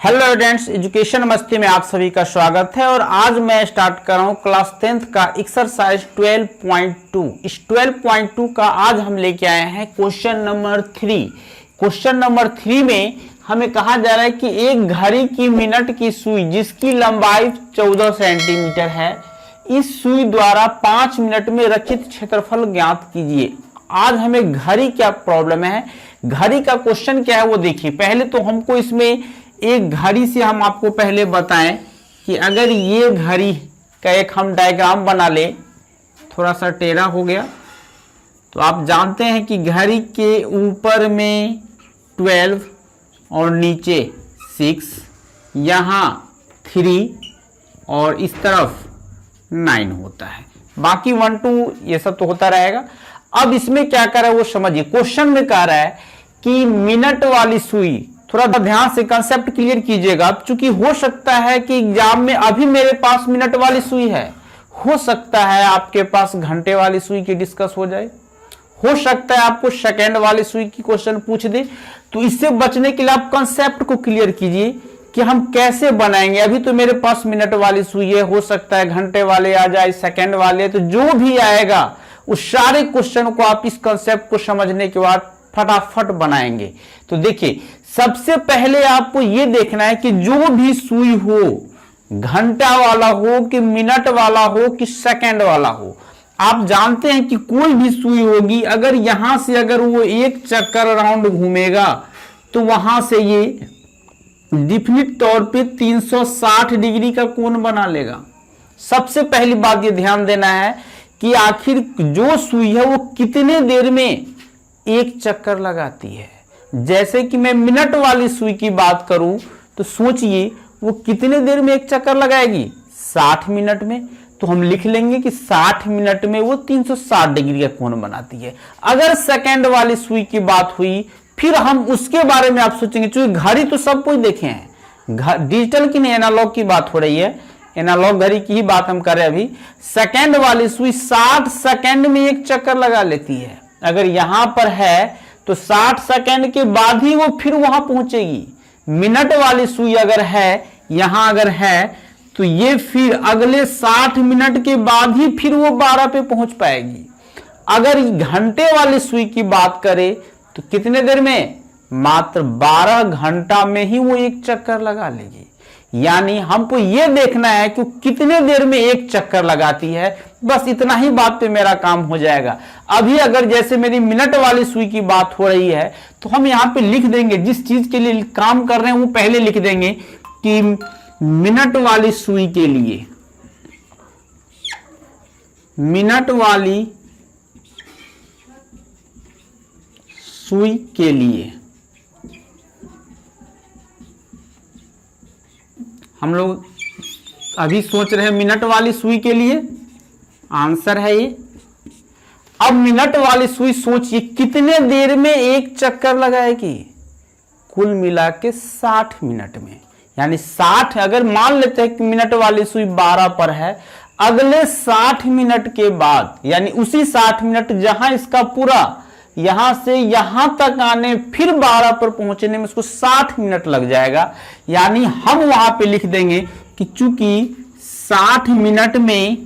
Hello students, education मस्ती में आप सभी का स्वागत है। और आज मैं स्टार्ट कर रहा हूं क्लास 10th का एक्सरसाइज 12.2। इस 12.2 का आज हम लेके आए हैं क्वेश्चन नंबर 3। क्वेश्चन नंबर 3 में हमें कहा जा रहा है कि एक घड़ी की मिनट की सुई जिसकी लंबाई 14 सेंटीमीटर है, इस सुई द्वारा 5 मिनट में रचित क्षेत्रफल ज्ञात कीजिए। आज हमें घड़ी क्या प्रॉब्लम है, घड़ी का क्वेश्चन क्या है वो देखिए। पहले तो हमको इसमें एक घड़ी से हम आपको पहले बताएं कि अगर ये घड़ी का एक हम डायग्राम बना ले, थोड़ा सा टेढ़ा हो गया, तो आप जानते हैं कि घड़ी के ऊपर में 12 और नीचे 6, यहाँ 3 और इस तरफ 9 होता है। बाकी 1 2 ये सब तो होता रहेगा। अब इसमें क्या कर रहा है वो समझिए। क्वेश्चन में कह रहा है कि मिनट वाली सुई, थोड़ा ध्यान से कंसेप्ट क्लियर कीजिएगा। चूंकि हो सकता है कि एग्जाम में अभी मेरे पास मिनट वाली सुई है, हो सकता है आपके पास घंटे वाली सुई की डिस्कस हो जाए, हो सकता है आपको सेकंड वाली सुई की क्वेश्चन पूछ दे। तो इससे बचने के लिए आप कंसेप्ट को क्लियर कीजिए कि हम कैसे बनाएंगे। अभी तो मेरे पास मिनट वाली सुई है, हो सकता है घंटे वाले आ जाए, सेकंड वाले, तो जो भी आएगा उस सारे क्वेश्चन को आप इस कंसेप्ट को समझने के बाद फटाफट बनाएंगे। तो देखिए, सबसे पहले आपको यह देखना है कि जो भी सुई हो, घंटा वाला हो कि मिनट वाला हो कि सेकंड वाला हो, आप जानते हैं कि कोई भी सुई होगी, अगर यहां से अगर वो एक चक्कर राउंड घूमेगा तो वहां से ये डिफिनिट तौर पे 360 डिग्री का कोण बना लेगा। सबसे पहली बात ये ध्यान देना है कि आखिर जो सुई है वो कितने देर में एक चक्कर लगाती है। जैसे कि मैं मिनट वाली सुई की बात करूं तो सोचिए वो कितने देर में एक चक्कर लगाएगी, 60 मिनट में। तो हम लिख लेंगे कि 60 मिनट में वो 360 डिग्री का कोण बनाती है। अगर सेकंड वाली सुई की बात हुई, फिर हम उसके बारे में आप सोचेंगे, चूंकि घड़ी तो सब कुछ देखे हैं, डिजिटल की नहीं एनालॉग की बात हो रही है, एनालॉग घड़ी की ही बात हम कर रहे हैं अभी। सेकंड वाली सुई 60 सेकंड में एक चक्कर लगा लेती है। अगर यहां पर है तो 60 सेकंड के बाद ही वो फिर वहां पहुंचेगी। मिनट वाली सुई अगर है, यहां अगर है, तो ये फिर अगले 60 मिनट के बाद ही फिर वो 12 पे पहुंच पाएगी। अगर घंटे वाली सुई की बात करें तो कितने देर में, मात्र 12 घंटा में ही वो एक चक्कर लगा लेगी। यानी हमको ये देखना है कि कितने देर में एक चक्कर लगाती है, बस इतना ही बात पे मेरा काम हो जाएगा। अभी अगर जैसे मेरी मिनट वाली सुई की बात हो रही है तो हम यहां पे लिख देंगे, जिस चीज के लिए काम कर रहे हैं वो पहले लिख देंगे कि मिनट वाली सुई के लिए, मिनट वाली सुई के लिए हम लोग अभी सोच रहे हैं मिनट वाली सुई के लिए आंसर है ये। अब मिनट वाली सुई सोचिए कितने देर में एक चक्कर लगाएगी, कुल मिला के 60 मिनट में। यानी 60, अगर मान लेते हैं कि मिनट वाली सुई 12 पर है, अगले 60 मिनट के बाद, यानी उसी 60 मिनट जहां इसका पूरा यहां से यहां तक आने, फिर 12 पर पहुंचने में उसको 60 मिनट लग जाएगा। यानी हम वहां पे लिख देंगे कि चूंकि 60 मिनट में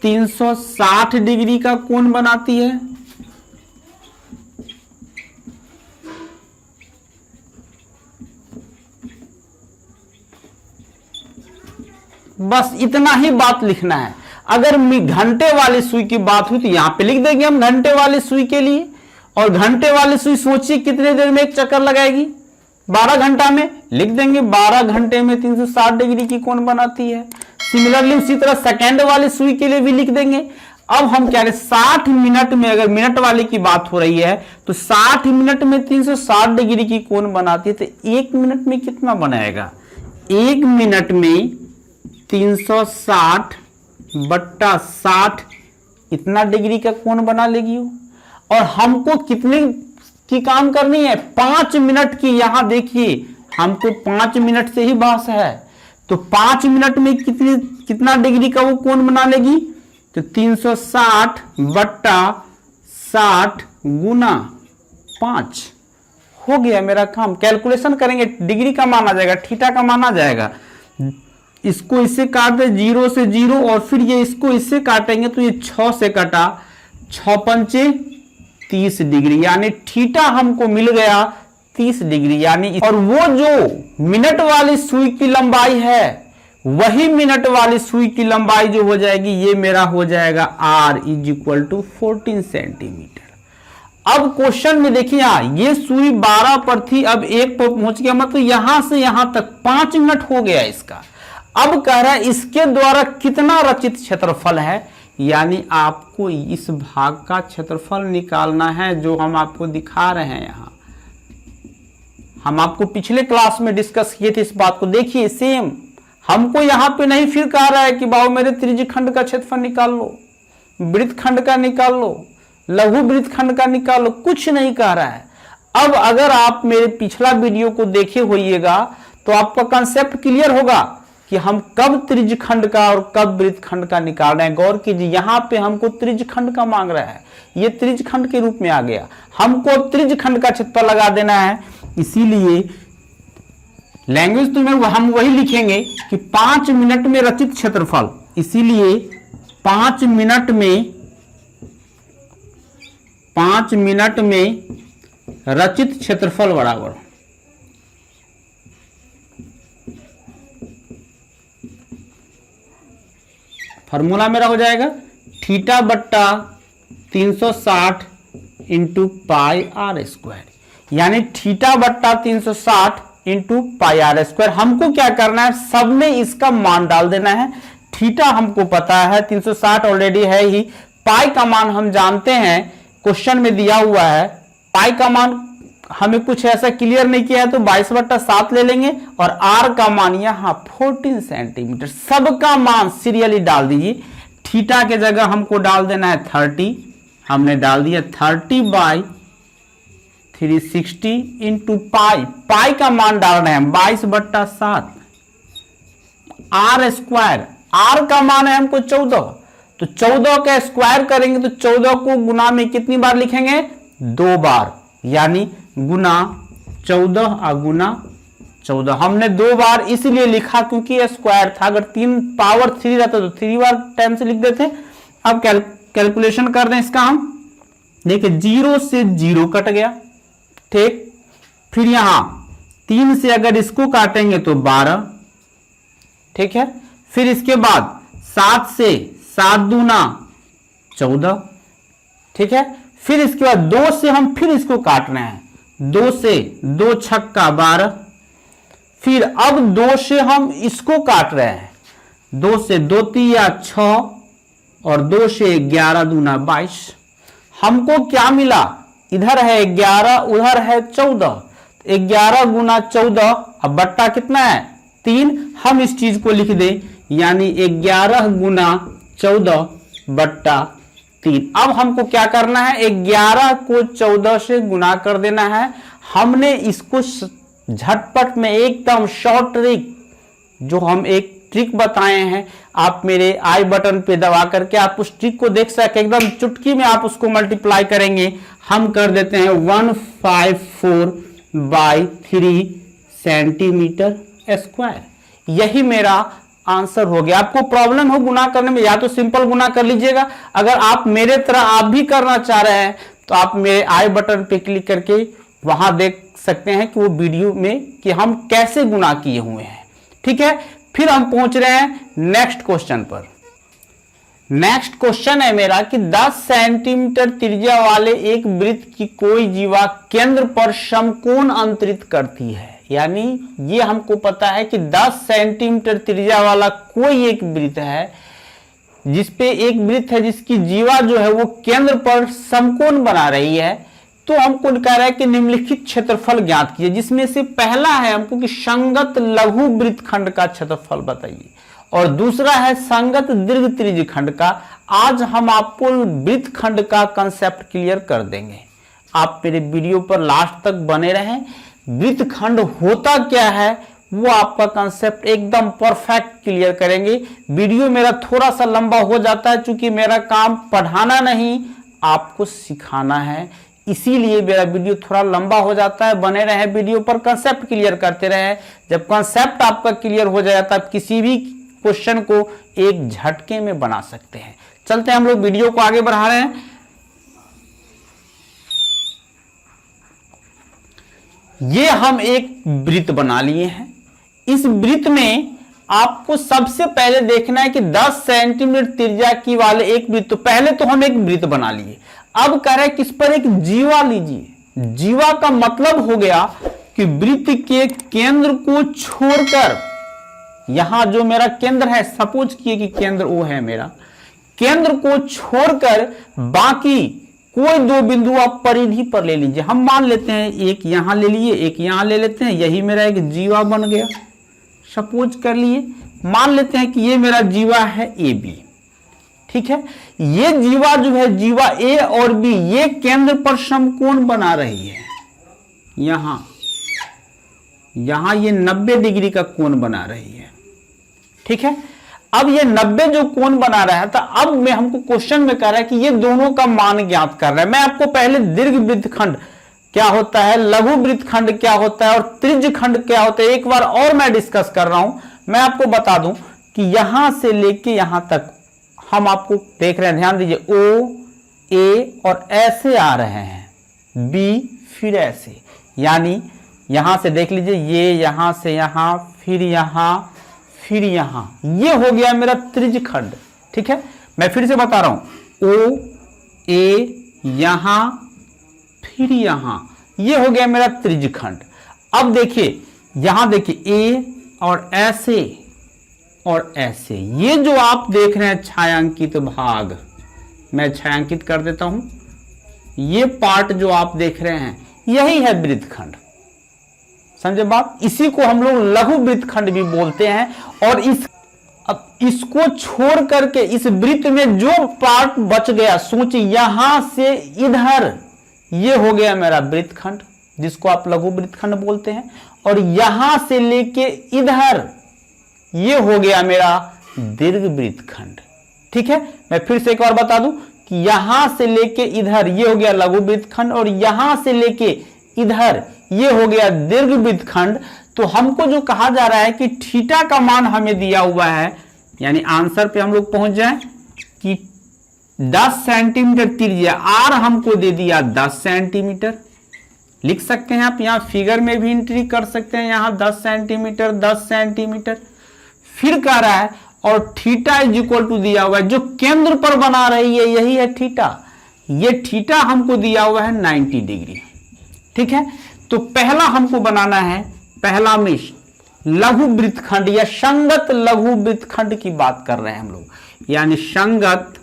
360 डिग्री का कोण बनाती है। बस इतना ही बात लिखना है। अगर घंटे वाली सुई की बात हुई तो यहां पे लिख देंगे हम घंटे वाली सुई के लिए। और घंटे वाली सुई सोचिए कितने देर में एक चक्कर लगाएगी, 12 घंटा में, लिख देंगे 12 घंटे में 360 डिग्री की कोण बनाती है। सिमिलरली उसी तरह सेकंड वाली सुई के लिए भी लिख देंगे। अब हम क्या करें, 60 मिनट में, अगर मिनट वाली की बात हो रही है तो 60 मिनट में 360 डिग्री की कोण बनाती है, तो 1 मिनट में कितना बनाएगा, 1 मिनट में 360 बट्टा 60 इतना डिग्री का कोण बना लेगी वो। और हमको कितने की काम करनी है, 5 मिनट की। यहां देखिए हमको 5 मिनट से ही बहस है, तो 5 मिनट में कितना डिग्री का वो कोण बना लेगी, तो 360 बट्टा 60 गुना 5 हो गया मेरा काम। कैलकुलेशन करेंगे, डिग्री का मान आ जाएगा, थीटा का मान आ जाएगा। इसको इससे काट दे 0 से 0 और फिर ये इसको इससे काटेंगे तो ये 6 से कटा, 6 पंचे 30 डिग्री, यानी थीटा हमको मिल गया 30 डिग्री। यानी और वो जो मिनट वाली सुई की लंबाई है वही मिनट वाली सुई की लंबाई जो हो जाएगी ये मेरा हो जाएगा r = 14 सेंटीमीटर। अब क्वेश्चन में देखिए ये सुई 12 पर थी, अब 1 पर पहुंच गया, मतलब यहां से यहां तक 5 मिनट हो गया इसका। अब कह रहा है इसके द्वारा कितना रचित क्षेत्रफल है, यानी आपको इस भाग का क्षेत्रफल निकालना है जो हम आपको दिखा रहे हैं। यहां हम आपको पिछले क्लास में डिस्कस किए थे इस बात को। देखिए सेम हमको यहां पे नहीं फिर कह रहा है कि बाबू मेरे त्रिज्यखंड का क्षेत्रफल निकाल लो, वृत्तखंड का निकाल लो, लघु वृत्तखंड का निकाल लो, कुछ नहीं कह रहा है। अब अगर आप मेरे पिछला वीडियो को देखे होइएगा तो आपका कंसेप्ट क्लियर होगा कि हम कब त्रिज्यखंड का और कब वृत्तखंड का निकाल रहे हैं। गौर कीजिए, यहां पे हमको त्रिज्यखंड का मांग रहा है, ये त्रिज्यखंड के रूप में आ गया। हमको त्रिज्यखंड का क्षेत्रफल लगा देना है, इसीलिए लैंग्वेज तो में हम वही लिखेंगे कि 5 मिनट में रचित क्षेत्रफल, इसीलिए 5 मिनट में रचित क्षेत्रफल बराबर फॉर्मूला मेरा हो जाएगा थीटा बट्टा 360 इंटू पाई आर स्क्वायर, यानी थीटा बट्टा 360 इंटू पाई आर स्क्वायर। हमको क्या करना है, सब में इसका मान डाल देना है। थीटा हमको पता है 360 ऑलरेडी है ही, पाई का मान हम जानते हैं, क्वेश्चन में दिया हुआ है। पाई का मान हमें कुछ ऐसा क्लियर नहीं किया है तो 22/7 ले लेंगे, और आर का मान यहाँ 14 सेंटीमीटर। सबका मान सीरियली डाल दीजिए। थीटा के जगह हमको डाल देना है 30, हमने डाल दिया 30/360 इंटू पाई, पाई का मान डाल रहे हैं 22/7। आर स्क्वायर, आर का मान है हमको 14, तो 14 का स्क्वायर करेंगे तो 14 को गुना में कितनी बार लिखेंगे, 2 बार, यानी गुना 14 गुना 14। हमने 2 बार इसलिए लिखा क्योंकि ये स्क्वायर था, अगर 3 पावर 3 रहता तो 3 बार टाइम से लिख देते। अब कैलकुलेशन कर दें इसका हम, देखिए 0 से 0 कट गया, ठीक। फिर यहां 3 से अगर इसको काटेंगे तो 12, ठीक है। फिर इसके बाद 7 से 7 दूना 14, ठीक है। फिर इसके बाद 2 से हम फिर इसको काट रहे हैं, 2 से 2 छक्का 12। फिर अब 2 से हम इसको काट रहे हैं, 2 से 2 तिया 6 और 2 से 11 दूना 22। हमको क्या मिला, इधर है 11 उधर है 14, 11 गुना 14, अब बट्टा कितना है 3, हम इस चीज को लिख दें, यानी 11 गुना 14 बट्टा 3। अब हमको क्या करना है, 11 को 14 से गुना कर देना है। हमने इसको झटपट में एकदम शॉर्ट ट्रिक, जो हम एक ट्रिक बताए हैं, आप मेरे आई बटन पे दबा करके आप उस ट्रिक को देख सके, एकदम चुटकी में आप उसको मल्टीप्लाई करेंगे। हम कर देते हैं 154/3 सेंटीमीटर स्क्वायर, यही मेरा आंसर हो गया। आपको प्रॉब्लम हो गुना करने में, या तो सिंपल गुना कर लीजिएगा, अगर आप मेरे तरह आप भी करना चाह रहे हैं तो आप मेरे आई बटन पे क्लिक करके वहां देख सकते हैं कि वो वीडियो में कि हम कैसे गुना किए हुए हैं, ठीक है। फिर हम पहुंच रहे हैं नेक्स्ट क्वेश्चन पर। नेक्स्ट क्वेश्चन है मेरा कि 10 सेंटीमीटर त्रिज्या वाले एक वृत्त की कोई जीवा केंद्र पर समकोण अंतरित करती है, यानी ये हमको पता है कि 10 सेंटीमीटर त्रिज्या वाला कोई एक वृत्त है, जिसपे एक वृत्त है जिसकी जीवा जो है वो केंद्र पर समकोण बना रही है। तो हमको कह रहा है कि निम्नलिखित क्षेत्रफल ज्ञात कीजिए, जिसमें से पहला है हमको कि संगत लघु वृत्तखंड का क्षेत्रफल बताइए, और दूसरा है संगत दीर्घ त्रिज्यखंड का। आज हम आपको वृत्तखंड का कंसेप्ट क्लियर कर देंगे, आप मेरे वीडियो पर लास्ट तक बने रहें। वृत्तखंड होता क्या है वो आपका कंसेप्ट एकदम परफेक्ट क्लियर करेंगे। वीडियो मेरा थोड़ा सा लंबा हो जाता है, चूंकि मेरा काम पढ़ाना नहीं आपको सिखाना है, इसीलिए मेरा वीडियो थोड़ा लंबा हो जाता है। बने रहे वीडियो पर, कंसेप्ट क्लियर करते रहे। जब कंसेप्ट आपका क्लियर हो जाएगा तब किसी भी क्वेश्चन को एक झटके में बना सकते हैं। चलते हैं हम लोग वीडियो को आगे बढ़ा रहे हैं। ये हम एक वृत्त बना लिए हैं। इस वृत्त में आपको सबसे पहले देखना है कि 10 सेंटीमीटर त्रिज्या की वाले एक वृत्त, तो पहले तो हम एक वृत्त बना लिए। अब कह रहे हैं कि इस पर एक जीवा लीजिए। जीवा का मतलब हो गया कि वृत्त के केंद्र को छोड़कर, यहां जो मेरा केंद्र है, सपोज किए कि केंद्र ओ है मेरा, केंद्र को छोड़कर बाकी कोई दो बिंदु आप परिधि पर ले लीजिए। हम मान लेते हैं एक यहां ले लिए, एक यहां ले लेते हैं, यही मेरा एक जीवा बन गया। सपोज कर लिए, मान लेते हैं कि ये मेरा जीवा है ए बी, ठीक है। ये जीवा जो है, जीवा ए और बी, ये केंद्र पर समकोण बना रही है। यहां ये 90 डिग्री का कोण बना रही है, ठीक है। अब ये 90 जो कोण बना रहा था, अब मैं हमको क्वेश्चन में कह रहा है कि ये दोनों का मान ज्ञात कर रहा है। मैं आपको पहले दीर्घ वृत्तखंड क्या होता है, लघु वृत्तखंड क्या होता है और त्रिज्य खंड क्या होता है, एक बार और मैं डिस्कस कर रहा हूं। मैं आपको बता दूं कि यहां से लेके यहां तक हम आपको देख रहे हैं, ध्यान दीजिए, ओ ए और ऐसे आ रहे हैं, बी फिर ऐसे, यानी यहां से देख लीजिए, ये यहां से यहां, फिर यहां, फिर यहां, ये हो गया मेरा त्रिज्य खंड, ठीक है। मैं फिर से बता रहा हूं, ओ ए यहां फिर यहां, ये हो गया मेरा त्रिज्य खंड। अब देखिए यहां देखिए ए और ऐसे और ऐसे, ये जो आप देख रहे हैं छायांकित भाग, मैं छायांकित कर देता हूं, ये पार्ट जो आप देख रहे हैं यही है वृत्तखंड, समझे बात। इसी को हम लोग लघु वृत्तखंड भी बोलते हैं। और अब इसको छोड़ करके इस वृत्त में जो पार्ट बच गया, सोचिए यहां से इधर, ये हो गया मेरा वृत्तखंड, जिसको आप लघु वृत्तखंड बोलते हैं। और यहां से लेके इधर, ये हो गया मेरा दीर्घ वृत्तखंड, ठीक है। मैं फिर से एक बार बता दूं कि यहां से लेके इधर ये हो गया लघु वृत्तखंड, और यहां से लेके इधर ये हो गया दीर्घ वृत्तखंड। तो हमको जो कहा जा रहा है कि थीटा का मान हमें दिया हुआ है, यानी आंसर पे हम लोग पहुंच जाए कि 10 सेंटीमीटर त्रिज्या, आर हमको दे दिया 10 सेंटीमीटर, लिख सकते हैं आप, यहां फिगर में भी एंट्री कर सकते हैं, यहां 10 सेंटीमीटर 10 सेंटीमीटर। फिर कह रहा है और थीटा इज इक्वल टू दिया हुआ है, जो केंद्र पर बना रही है यही है थीटा, ये थीटा हमको दिया हुआ है 90 डिग्री, ठीक है। तो पहला हमको बनाना है, पहला में लघु वृत्तखंड या संगत लघु वृत्तखंड की बात कर रहे हैं हम लोग, यानी संगत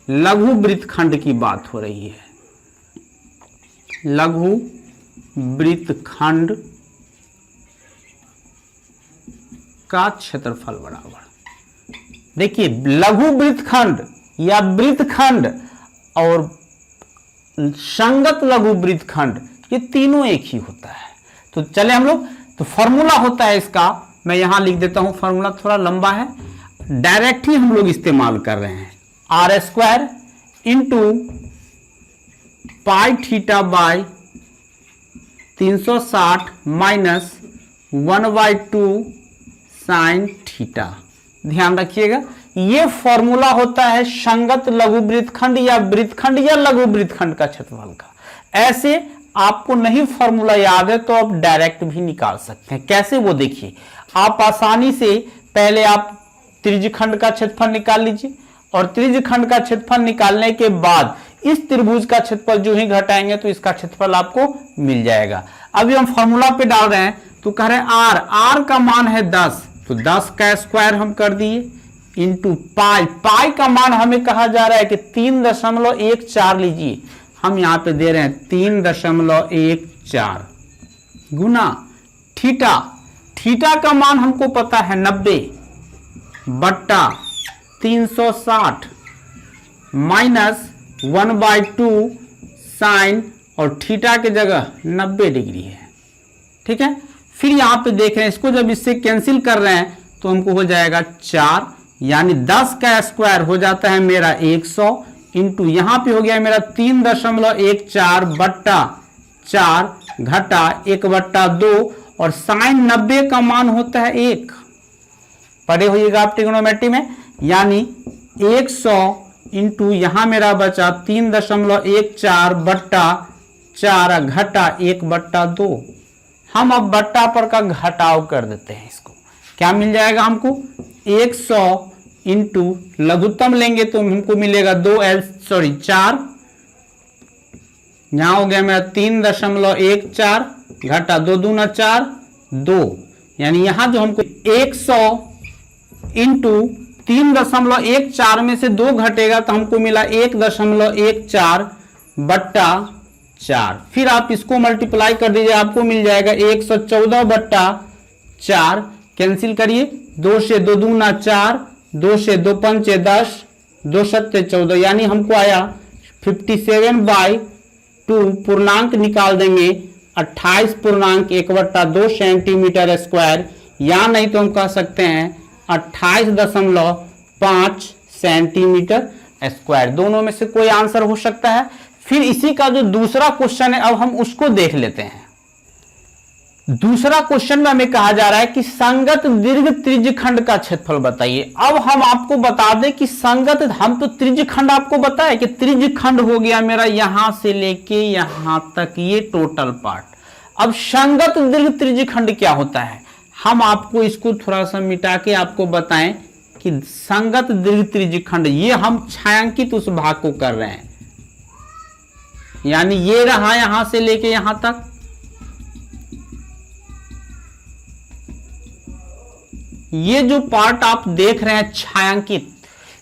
लघु वृत्तखंड की बात हो रही है। लघु वृत्तखंड का क्षेत्रफल बराबर, देखिए लघु वृत्तखंड या वृत्तखंड और संगत लघु वृत्तखंड, ये तीनों एक ही होता है। तो चले हम लोग, तो फॉर्मूला होता है इसका, मैं यहां लिख देता हूं, फॉर्मूला थोड़ा लंबा है, डायरेक्ट ही हम लोग इस्तेमाल कर रहे हैं। R square into pi theta by 360 minus 1/2 sine theta. ध्यान रखिएगा, ये फॉर्मूला होता है संगत लघु वृत्तखंड या वृत्तखंड या लघु वृत्तखंड का क्षेत्रफल का। ऐसे आपको नहीं फॉर्मूला याद है तो आप डायरेक्ट भी निकाल सकते हैं। कैसे, वो देखिए, आप आसानी से पहले आप त्रिज्यखंड का क्षेत्रफल निकाल लीजिए, और त्रिज्यखंड का क्षेत्रफल निकालने के बाद इस त्रिभुज का क्षेत्रफल जो ही घटाएंगे तो इसका क्षेत्रफल आपको मिल जाएगा। अभी हम फॉर्मूला पे डाल रहे हैं, तो कह रहे हैं आर का मान है 10, तो 10 का स्क्वायर हम कर दिए, इंटू पाई का मान हमें कहा जा रहा है कि 3.14 लीजिए, हम यहां पे दे रहे हैं 3.14 गुना थीटा का मान हमको पता है 90 बट्टा 360 माइनस 1/2 साइन, और थीटा के जगह 90 डिग्री है, ठीक है। फिर यहां पे देख रहे हैं, इसको जब इससे कैंसिल कर रहे हैं तो हमको हो जाएगा 4, यानी 10 का स्क्वायर हो जाता है मेरा 100, इंटू यहां पे हो गया मेरा 3.14 बट्टा 4 घटा 1/2 और साइन 90 का मान होता है 1। पढ़े होइएगा आप ट्रिग्नोमेट्री में, यानी 100 इंटू यहां मेरा बचा 3.14 बट्टा 4 घटा 1/2। हम अब बट्टा पर का घटाव कर देते हैं, इसको क्या मिल जाएगा हमको 100 इंटू लघुत्तम लेंगे तो हमको मिलेगा 4, यहां हो गया मेरा 3.14 घटा 2 दूना 4 2, यानी यहां जो हमको 100 इंटू 3.14 में से 2 घटेगा तो हमको मिला 1.14 बट्टा 4। फिर आप इसको मल्टीप्लाई कर दीजिए, आपको मिल जाएगा 114 बट्टा 4। कैंसिल करिए, 2 से 2 दूना 4, 2 से 2 पंचे 10, 2 सत्ते 14, यानी हमको आया 57/2। पूर्णांक निकाल देंगे 28.1/2 सेंटीमीटर स्क्वायर, या नहीं तो हम कह सकते हैं 28.5 सेंटीमीटर स्क्वायर। दोनों में से कोई आंसर हो सकता है। फिर इसी का जो दूसरा क्वेश्चन है, अब हम उसको देख लेते हैं। दूसरा क्वेश्चन में हमें कहा जा रहा है कि संगत दीर्घ त्रिज्यखंड का क्षेत्रफल बताइए। अब हम आपको बता दें कि संगत, हम तो त्रिज्यखंड आपको बताया कि त्रिज्यखंड हो गया मेरा यहां से लेके यहां तक, ये टोटल पार्ट। अब संगत दीर्घ त्रिज्यखंड क्या होता है, हम आपको इसको थोड़ा सा मिटा के आपको बताएं कि संगत दीर्घ त्रिज्यखंड, ये हम छायांकित उस भाग को कर रहे हैं, यानी ये रहा यहां से लेके यहां तक, ये जो पार्ट आप देख रहे हैं छायांकित,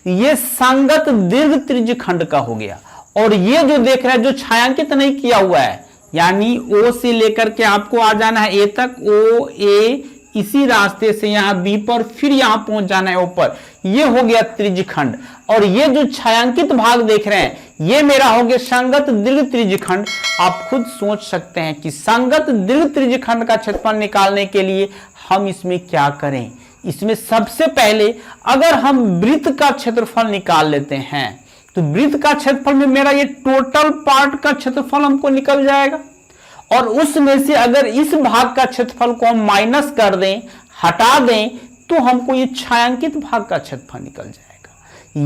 ये संगत दीर्घ त्रिज्यखंड का हो गया। और ये जो देख रहे हैं जो छायांकित नहीं किया हुआ है, यानी O से लेकर के आपको आ जाना है A तक, O A, इसी रास्ते से यहां B पर, फिर यहां पहुंच जाना है O पर, ये हो गया त्रिज्यखंड। और ये जो छायांकित भाग देख रहे हैं, ये मेरा हो गया संगत दीर्घ त्रिज्यखंड। आप खुद सोच सकते हैं कि संगत दीर्घ त्रिज्यखंड का क्षेत्रफल निकालने के लिए हम इसमें क्या करें। इसमें सबसे पहले अगर हम वृत्त का क्षेत्रफल निकाल लेते हैं, तो वृत्त का क्षेत्रफल में मेरा ये टोटल पार्ट का क्षेत्रफल हमको निकल जाएगा, और उसमें से अगर इस भाग का क्षेत्रफल को हम माइनस कर दें, हटा दें, तो हमको ये छायांकित भाग का क्षेत्रफल निकल जाएगा।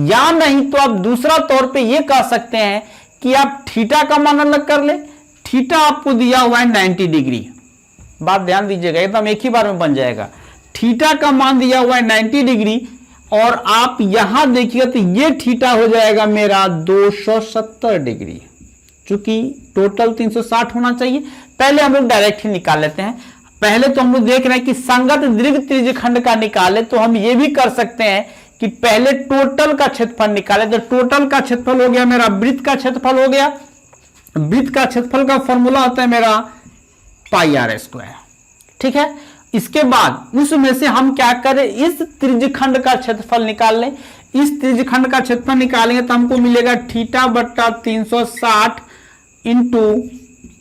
या नहीं तो आप दूसरा तौर पे ये कह सकते हैं कि आप थीटा का मान अलग कर ले। थीटा आपको दिया हुआ है 90 डिग्री, बात ध्यान दीजिएगा, एकदम एक ही बार में बन जाएगा। थीटा का मान दिया हुआ है 90 डिग्री, और आप यहां देखिएगा तो ये थीटा हो जाएगा मेरा 270 डिग्री, चूंकि टोटल 360 होना चाहिए। पहले हम लोग डायरेक्ट ही निकाल लेते हैं। पहले तो हम लोग देख रहे हैं कि संगत दीर्घ त्रिज्यखंड का निकाले, तो हम ये भी कर सकते हैं कि पहले टोटल का क्षेत्रफल निकाले। तो टोटल का क्षेत्रफल हो गया मेरा, वृत्त का क्षेत्रफल हो गया। वृत्त का क्षेत्रफल का फॉर्मूला होता है मेरा πr², ठीक है। इसके बाद उसमें से हम क्या करें, इस त्रिज्यखंड का क्षेत्रफल निकाल लें। इस त्रिज्यखंड का क्षेत्रफल निकालेंगे तो हमको मिलेगा थीटा बट्टा 360 इंटू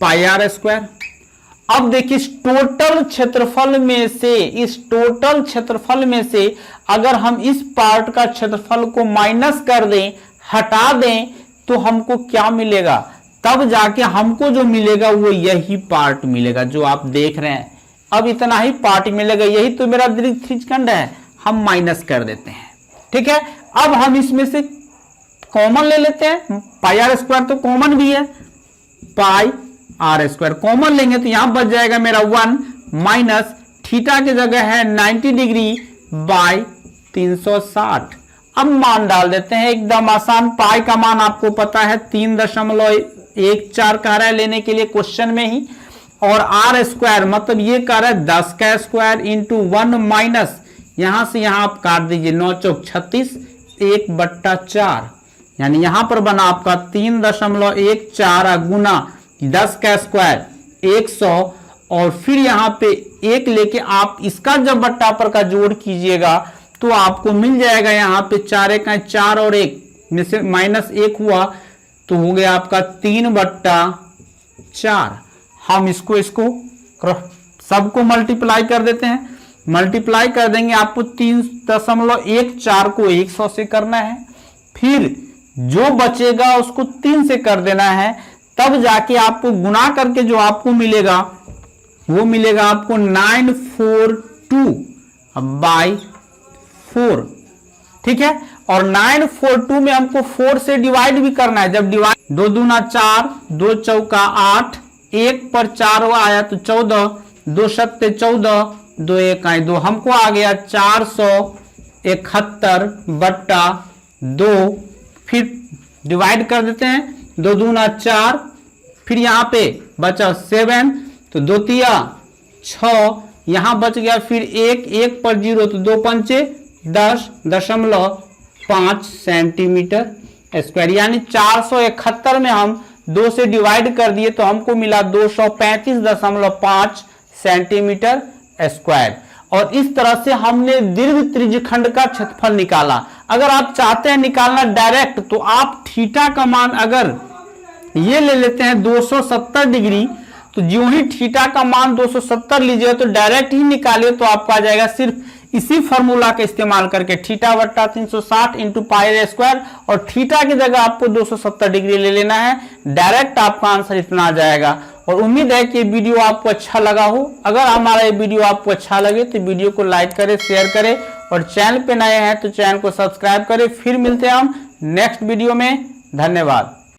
πr²। अब देखिए इस टोटल क्षेत्रफल में से, इस टोटल क्षेत्रफल में से अगर हम इस पार्ट का क्षेत्रफल को माइनस कर दें, हटा दें, तो हमको क्या मिलेगा, तब जाके हमको जो मिलेगा वो यही पार्ट मिलेगा जो आप देख रहे हैं। अब इतना ही पार्ट मिलेगा, यही तो मेरा दीर्घ त्रिज्यखंड है, हम माइनस कर देते हैं, ठीक है। अब हम इसमें से कॉमन ले लेते हैं, πr² तो कॉमन भी है, πr² कॉमन लेंगे तो यहां बच जाएगा मेरा 1 माइनस थीटा की जगह है 90 डिग्री बाय 360। अब मान डाल देते हैं, एकदम आसान। पाई का मान आपको पता है 3.14 कह रहा है लेने के लिए क्वेश्चन में ही, और r² मतलब ये कह रहा है 10 का स्क्वायर इंटू 1 माइनस, यहां से यहां आप काट दीजिए 9 चौक 36, 1/4, यानी यहां पर बना आपका 3.14 गुना 10 का स्क्वायर 100, और फिर यहां पे 1 लेके आप इसका जब बट्टा पर का जोड़ कीजिएगा तो आपको मिल जाएगा यहां पे 4 का 4 और 1 में से -1 हुआ तो हो गया आपका 3/4। हम इसको सबको मल्टीप्लाई कर देते हैं। मल्टीप्लाई कर देंगे, आपको 3.14 को 100 से करना है, फिर जो बचेगा उसको 3 से कर देना है, तब जाके आपको गुना करके जो आपको मिलेगा वो मिलेगा आपको 942/4। ठीक है, और 942 में हमको 4 से डिवाइड भी करना है। जब डिवाइड 2 दूना 4, 2 चौका 8, 1 पर 4 आया तो 14, 2 सत्ते 14, 2 1 आए 2, हमको आ गया 471/2। फिर डिवाइड कर देते हैं, 2 दूना 4, फिर यहाँ पे बचा 7, तो 2 तिया 6, यहाँ बच गया फिर 1 पर 0, तो 2 पंचे 10.5 सेंटीमीटर स्क्वायर, यानी 471 में हम 2 से डिवाइड कर दिए तो हमको मिला 235.5 सेंटीमीटर स्क्वायर। और इस तरह से हमने दीर्घ त्रिज्यखंड का क्षेत्रफल निकाला। अगर आप चाहते हैं निकालना डायरेक्ट, तो आप थीटा का मान अगर ये ले लेते हैं 270 डिग्री, तो जो ही थीटा का मान 270 लीजिए तो डायरेक्ट ही निकालिए तो आपको आ जाएगा सिर्फ इसी फॉर्मूला का इस्तेमाल करके थीटा बट्टा 360 इंटू पाई स्क्वायर, और थीटा की जगह आपको 270 डिग्री ले लेना है। डायरेक्ट आपका आंसर इतना आ जाएगा। और उम्मीद है कि वीडियो आपको अच्छा लगा हो। अगर हमारा ये वीडियो आपको अच्छा लगे तो वीडियो को लाइक करें, शेयर करें, और चैनल पे नए हैं तो चैनल को सब्सक्राइब करें। फिर मिलते हैं हम नेक्स्ट वीडियो में। धन्यवाद।